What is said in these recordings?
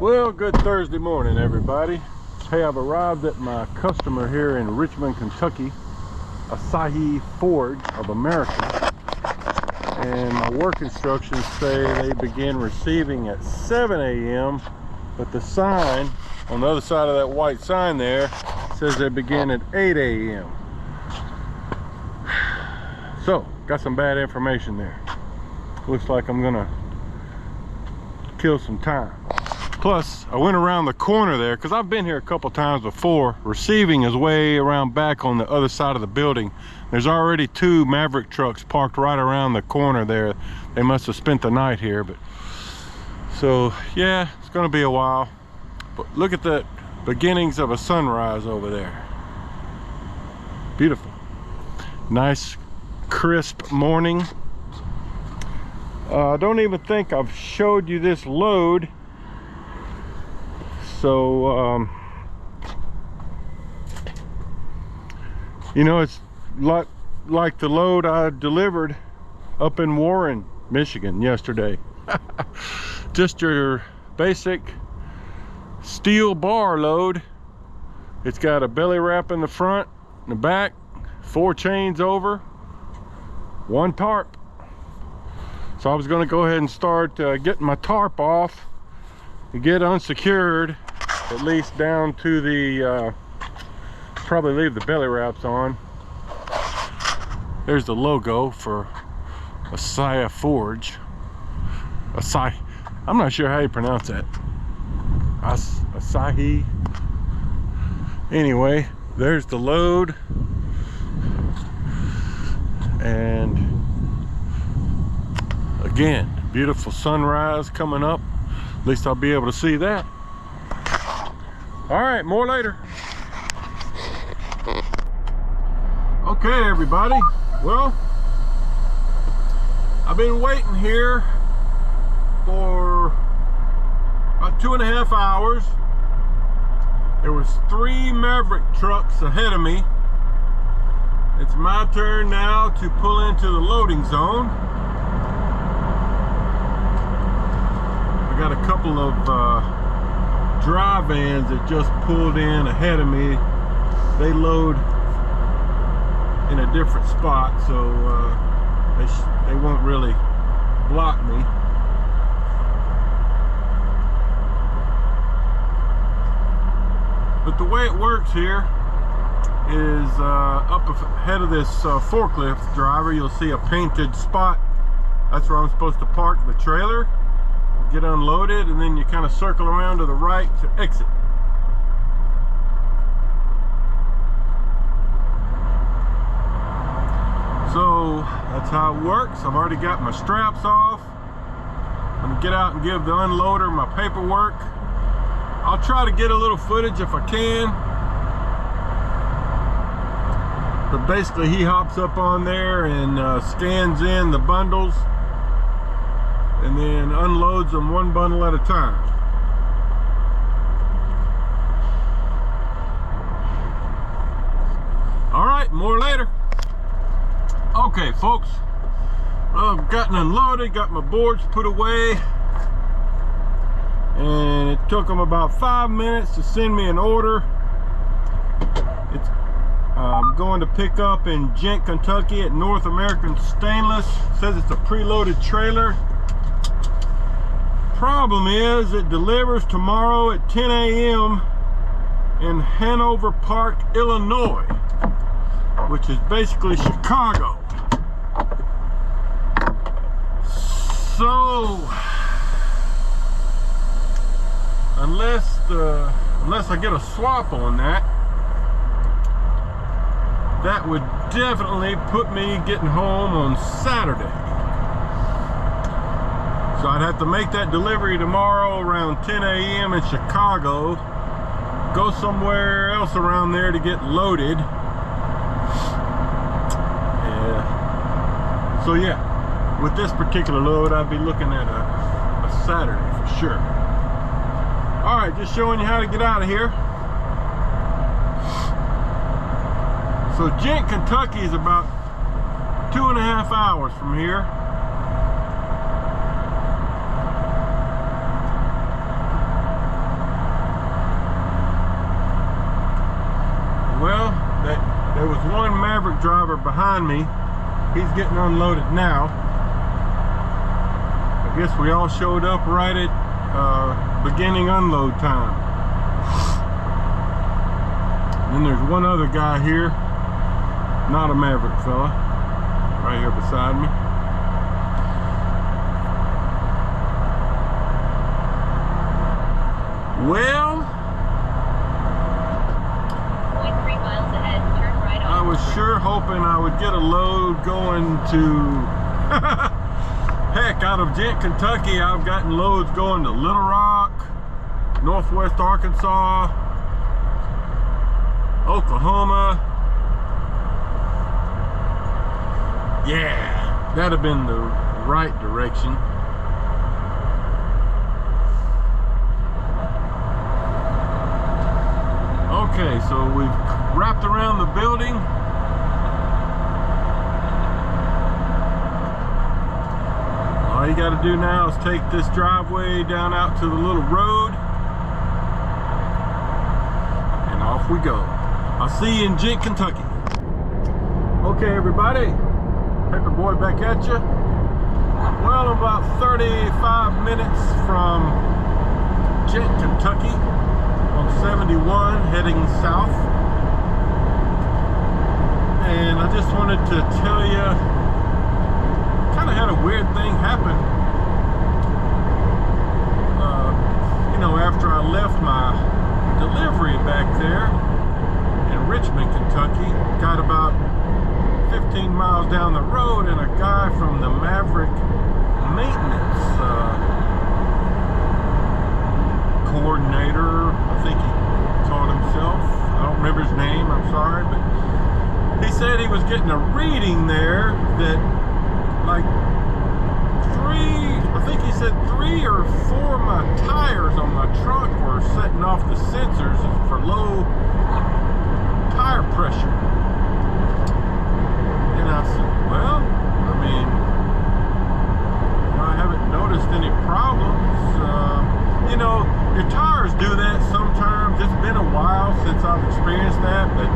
Well, good Thursday morning, everybody. Hey, I've arrived at my customer here in Richmond, Kentucky, Asahi Forge of America. And my work instructions say they begin receiving at 7 a.m. But the sign on the other side of that white sign there says they begin at 8 a.m. So, got some bad information there. Looks like I'm gonna kill some time. Plus, I went around the corner there because I've been here a couple times before. Receiving is way around back on the other side of the building. There's already 2 Maverick trucks parked right around the corner there. They must have spent the night here, but so yeah, it's gonna be a while. But look at the beginnings of a sunrise over there. Beautiful. Nice, crisp morning. I don't even think I've showed you this load. So, you know, it's like the load I delivered up in Warren, Michigan yesterday. Just your basic steel bar load. It's got a belly wrap in the front and the back, 4 chains over, 1 tarp. So I was going to go ahead and start getting my tarp off and get unsecured, at least down to the probably leave the belly wraps on. There's the logo for Asahi Forge. Asahi, I'm not sure how you pronounce that. Asahi. Anyway, there's the load, and again, beautiful sunrise coming up. At least I'll be able to see that. All right, more later. Okay, everybody. Well, I've been waiting here for about 2.5 hours. There was 3 Maverick trucks ahead of me. It's my turn now to pull into the loading zone. I got a couple of dry vans that just pulled in ahead of me. They load in a different spot, so they won't really block me. But the way it works here is up ahead of this forklift driver, you'll see a painted spot. That's where I'm supposed to park the trailer, get unloaded, and then you kind of circle around to the right to exit. So that's how it works. I've already got my straps off. I'm gonna get out and give the unloader my paperwork. I'll try to get a little footage if I can. But basically he hops up on there and scans in the bundles and then unloads them 1 bundle at a time. All right, more later. Okay, folks, I've gotten unloaded, got my boards put away, and it took them about 5 minutes to send me an order. I'm going to pick up in Gent, Kentucky at North American Stainless. It says it's a preloaded trailer. Problem is, it delivers tomorrow at 10 a.m. in Hanover Park, Illinois, which is basically Chicago. So, unless I get a swap on that, that would definitely put me getting home on Saturday. So I'd have to make that delivery tomorrow around 10 a.m. in Chicago, go somewhere else around there to get loaded. Yeah. So yeah, with this particular load, I'd be looking at a Saturday for sure. All right, just showing you how to get out of here. So Gent, Kentucky is about 2.5 hours from here. Maverick driver behind me, he's getting unloaded now. I guess we all showed up right at beginning unload time. Then there's one other guy here, not a Maverick fella, right here beside me. Well, 0.3 miles ahead, turn right on. I was sure hoping I would get a load going to heck, out of Gent, Kentucky. I've gotten loads going to Little Rock, Northwest Arkansas, Oklahoma. Yeah, that'd have been the right direction. Okay, so we've wrapped around the building. All you got to do now is take this driveway down out to the little road, and off we go. I'll see you in Gent, Kentucky. Okay, everybody, Paperboy back at you. Well, I'm about 35 minutes from Gent, Kentucky on 71 heading south, and I just wanted to tell you, kind of had a weird thing happen. You know, after I left my delivery back there in Richmond, Kentucky, got about 15 miles down the road, and a guy from the Maverick maintenance coordinator, I think he taught himself, I don't remember his name, I'm sorry, but he said he was getting a reading there that like I think he said 3 or 4 of my tires on my truck were setting off the sensors for low tire pressure. And I said, well, I mean, I haven't noticed any problems. You know, your tires do that sometimes. It's been a while since I've experienced that, but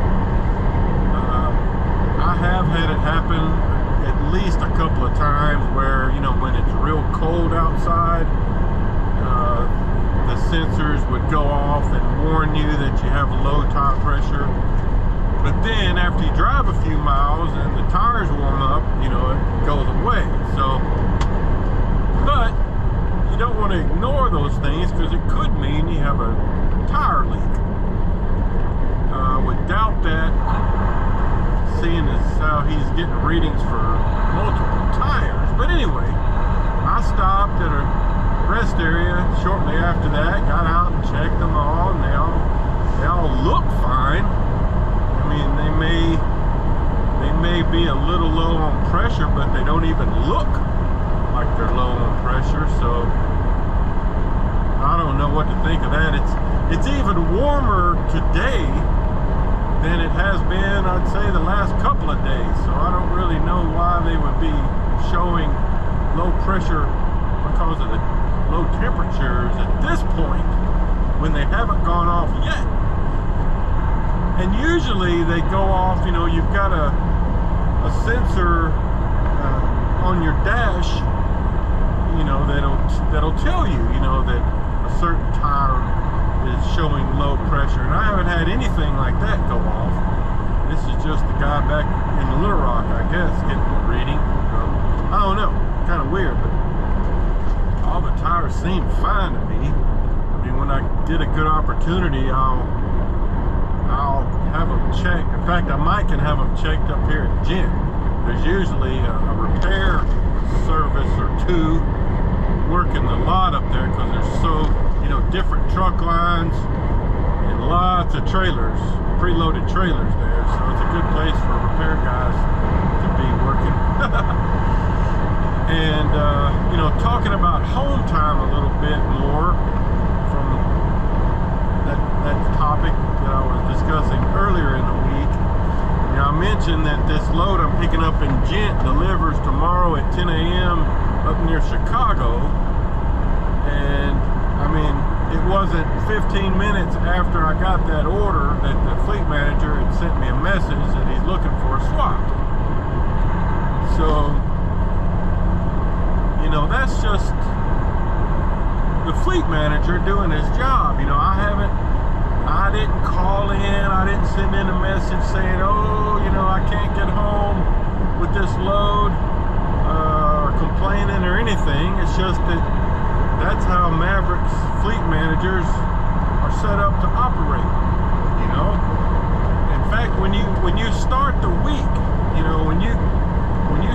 I have had it happen at least a couple of times where, you know, when it's real cold outside, the sensors would go off and warn you that you have low tire pressure. But then after you drive a few miles and the tires warm up, you know, it goes away. So, but you don't want to ignore those things, because it could mean you have a tire leak. I would doubt that, seeing as how he's getting readings for multiple tires. But anyway, I stopped at a rest area shortly after that, got out and checked them all, and they all look fine. I mean, they may be a little low on pressure, but they don't even look like they're low on pressure. So I don't know what to think of that. It's even warmer today than it has been, I'd say, the last couple of days. So I don't really know why they would be showing low pressure because of the low temperatures at this point when they haven't gone off yet. And usually they go off, you know, you've got a sensor on your dash, you know, that'll tell you, you know, that a certain tire is showing low pressure, and I haven't had anything like that go off. This is just the guy back in Little Rock, I guess, getting a reading. So, I don't know, kind of weird, but all the tires seem fine to me. I mean, when I get a good opportunity, I'll have them checked. In fact, I might can have them checked up here at Gent. There's usually a repair service or two working the lot up there, because there's so, you know, different truck lines and lots of trailers, preloaded trailers there. So it's a good place for repair guys to be working. And you know, talking about home time a little bit more from that topic that I was discussing earlier in the week. You know, I mentioned that this load I'm picking up in Gent delivers tomorrow at 10 a.m. up near Chicago. And I mean, it wasn't 15 minutes after I got that order that the fleet manager had sent me a message that he's looking for a swap. So, you know, that's just the fleet manager doing his job. You know, I didn't call in, I didn't send in a message saying, oh, you know, I can't get home with this load, or complaining or anything. It's just that that's how Maverick's fleet managers are set up to operate, you know. In fact, when you start the week, you know, when you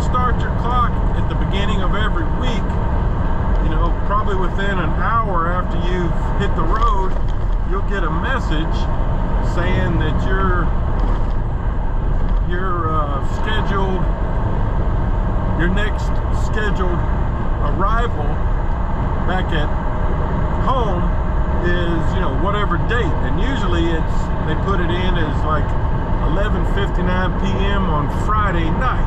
start your clock at the beginning of every week, you know, probably within an hour after you've hit the road, you'll get a message saying that your scheduled, your next scheduled arrival back at home is, you know, whatever date. And usually they put it in as like 11:59 p.m. on Friday night.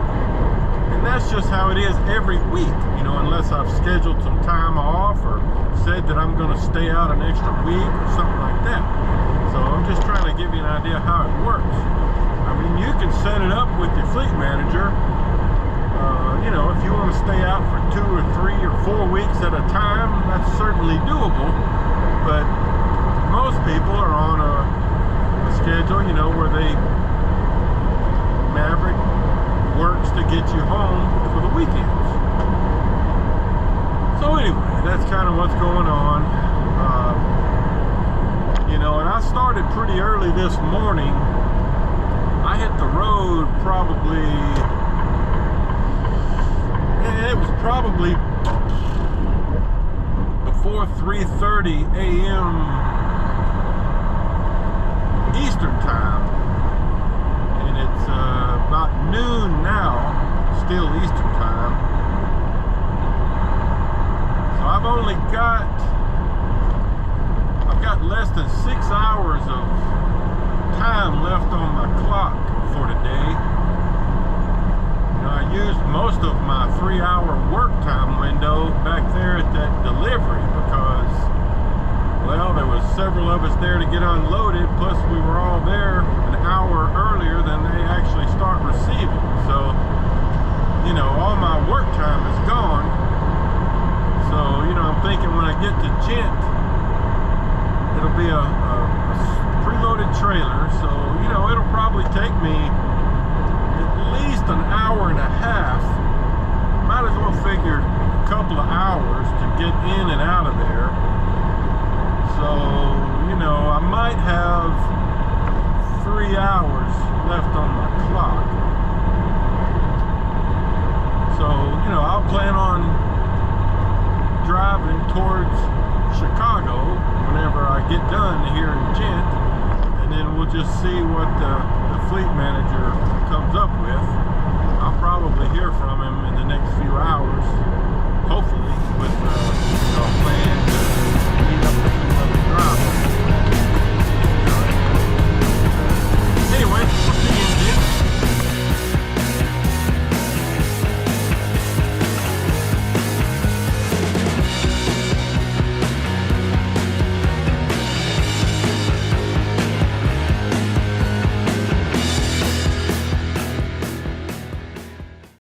And that's just how it is every week, you know, unless I've scheduled some time off or said that I'm going to stay out an extra week or something like that. So I'm just trying to give you an idea how it works. I mean, you can set it up with your fleet manager. You know, if you want to stay out for 2 or 3 or 4 weeks at a time, that's certainly doable. But most people are on a schedule, you know, where Maverick works to get you home for the weekends. So anyway, that's kind of what's going on. You know, and I started pretty early this morning. I hit the road probably, it was probably before 3:30 a.m. Eastern time. And it's about noon now, still Eastern time. So I've got less than 6 hours of time left on my clock for today. You know, I used most of my 3-hour work time window back there at that delivery because, well, there was several of us there to get unloaded, plus we were all there an hour earlier than they actually start receiving. So, you know, all my work time is gone. So, you know, I'm thinking when I get to Gent, it'll be a preloaded trailer. So, you know, it'll probably take me at least an hour and a half. Might as well figure a couple of hours to get in and out of there. So, you know, I might have 3 hours left on my clock. So, you know, I'll plan on driving towards Chicago whenever I get done here in Gent, and then we'll just see what the fleet manager comes up with. I'll probably hear